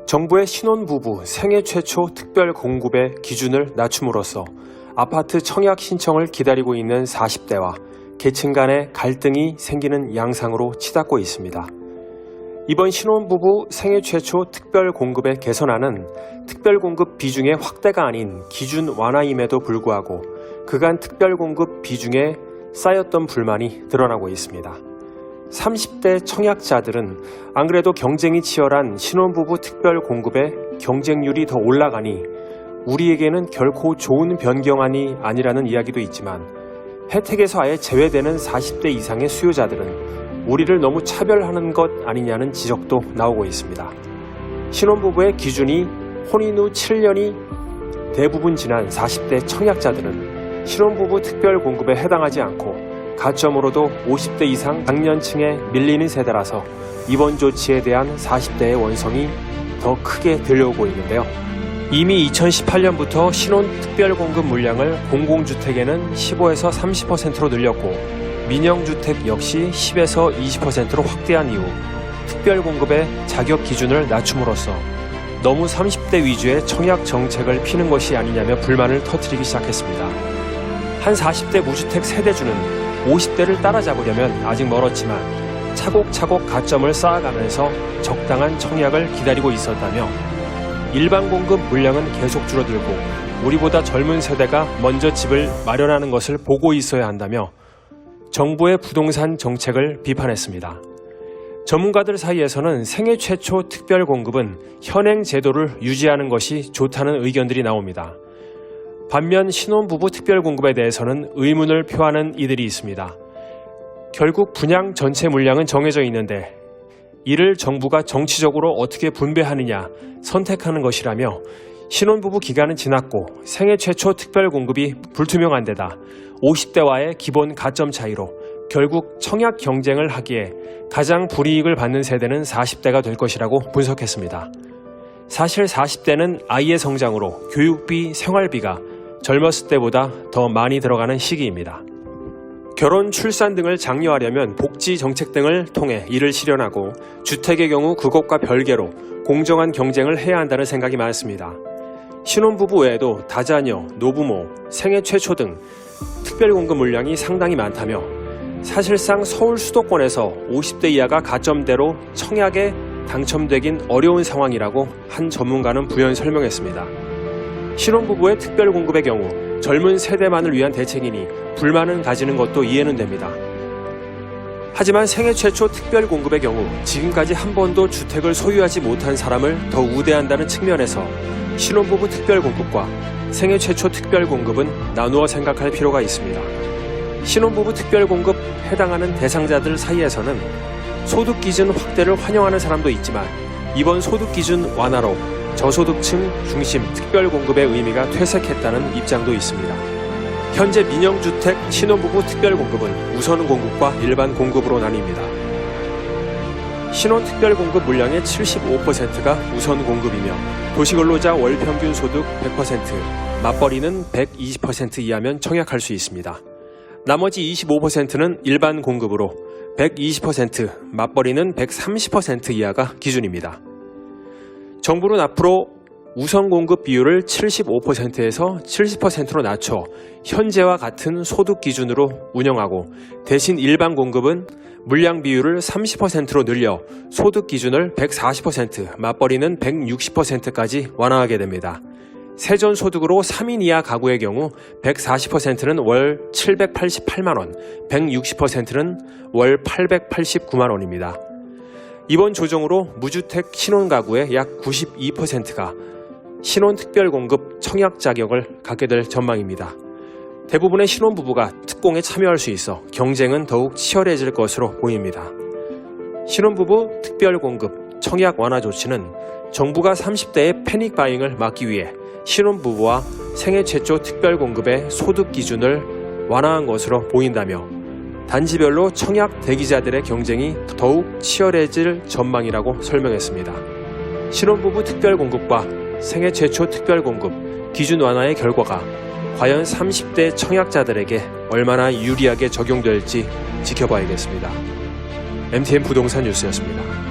정부의 신혼부부 생애 최초 특별 공급의 기준을 낮춤으로써 아파트 청약 신청을 기다리고 있는 40대와 계층 간의 갈등이 생기는 양상으로 치닫고 있습니다. 이번 신혼부부 생애 최초 특별 공급의 개선안은 특별 공급 비중의 확대가 아닌 기준 완화임에도 불구하고 그간 특별 공급 비중에 쌓였던 불만이 드러나고 있습니다. 30대 청약자들은 안 그래도 경쟁이 치열한 신혼부부 특별 공급의 경쟁률이 더 올라가니 우리에게는 결코 좋은 변경안이 아니라는 이야기도 있지만 혜택에서 아예 제외되는 40대 이상의 수요자들은 우리를 너무 차별하는 것 아니냐는 지적도 나오고 있습니다. 신혼부부의 기준이 혼인 후 7년이 대부분 지난 40대 청약자들은 신혼부부 특별 공급에 해당하지 않고 가점으로도 50대 이상 장년층에 밀리는 세대라서 이번 조치에 대한 40대의 원성이 더 크게 들려오고 있는데요. 이미 2018년부터 신혼 특별 공급 물량을 공공주택에는 15에서 30%로 늘렸고 민영주택 역시 10에서 20%로 확대한 이후 특별 공급의 자격 기준을 낮춤으로써 너무 30대 위주의 청약 정책을 피는 것이 아니냐며 불만을 터뜨리기 시작했습니다. 한 40대 무주택 세대주는 50대를 따라잡으려면 아직 멀었지만 차곡차곡 가점을 쌓아가면서 적당한 청약을 기다리고 있었다며 일반 공급 물량은 계속 줄어들고 우리보다 젊은 세대가 먼저 집을 마련하는 것을 보고 있어야 한다며 정부의 부동산 정책을 비판했습니다. 전문가들 사이에서는 생애 최초 특별 공급은 현행 제도를 유지하는 것이 좋다는 의견들이 나옵니다. 반면 신혼부부 특별 공급에 대해서는 의문을 표하는 이들이 있습니다. 결국 분양 전체 물량은 정해져 있는데 이를 정부가 정치적으로 어떻게 분배하느냐 선택하는 것이라며 신혼부부 기간은 지났고 생애 최초 특별 공급이 불투명한 데다 50대와의 기본 가점 차이로 결국 청약 경쟁을 하기에 가장 불이익을 받는 세대는 40대가 될 것이라고 분석했습니다. 사실 40대는 아이의 성장으로 교육비, 생활비가 젊었을 때보다 더 많이 들어가는 시기입니다. 결혼, 출산 등을 장려하려면 복지 정책 등을 통해 이를 실현하고 주택의 경우 그것과 별개로 공정한 경쟁을 해야 한다는 생각이 많습니다. 신혼부부 외에도 다자녀, 노부모, 생애 최초 등 특별 공급 물량이 상당히 많다며 사실상 서울 수도권에서 50대 이하가 가점대로 청약에 당첨되긴 어려운 상황이라고 한 전문가는 부연 설명했습니다. 신혼부부의 특별 공급의 경우 젊은 세대만을 위한 대책이니 불만은 가지는 것도 이해는 됩니다. 하지만 생애 최초 특별 공급의 경우 지금까지 한 번도 주택을 소유하지 못한 사람을 더 우대한다는 측면에서 신혼부부 특별 공급과 생애 최초 특별 공급은 나누어 생각할 필요가 있습니다. 신혼부부 특별 공급 해당하는 대상자들 사이에서는 소득 기준 확대를 환영하는 사람도 있지만 이번 소득 기준 완화로 저소득층 중심 특별 공급의 의미가 퇴색했다는 입장도 있습니다. 현재 민영주택 신혼부부 특별 공급은 우선 공급과 일반 공급으로 나뉩니다. 신혼 특별 공급 물량의 75%가 우선 공급이며 도시근로자 월평균 소득 100%, 맞벌이는 120% 이하면 청약할 수 있습니다. 나머지 25%는 일반 공급으로 120%, 맞벌이는 130% 이하가 기준입니다. 정부는 앞으로 우선 공급 비율을 75%에서 70%로 낮춰 현재와 같은 소득 기준으로 운영하고 대신 일반 공급은 물량 비율을 30%로 늘려 소득 기준을 140%, 맞벌이는 160%까지 완화하게 됩니다. 세전소득으로 3인 이하 가구의 경우 140%는 월 788만원, 160%는 월 889만원입니다. 이번 조정으로 무주택 신혼가구의 약 92%가 신혼특별공급 청약 자격을 갖게 될 전망입니다. 대부분의 신혼부부가 특공에 참여할 수 있어 경쟁은 더욱 치열해질 것으로 보입니다. 신혼부부 특별공급 청약 완화 조치는 정부가 30대의 패닉 바잉을 막기 위해 신혼부부와 생애 최초 특별공급의 소득 기준을 완화한 것으로 보인다며 단지별로 청약 대기자들의 경쟁이 더욱 치열해질 전망이라고 설명했습니다. 신혼부부 특별공급과 생애 최초 특별공급 기준 완화의 결과가 과연 30대 청약자들에게 얼마나 유리하게 적용될지 지켜봐야겠습니다. MTN 부동산 뉴스였습니다.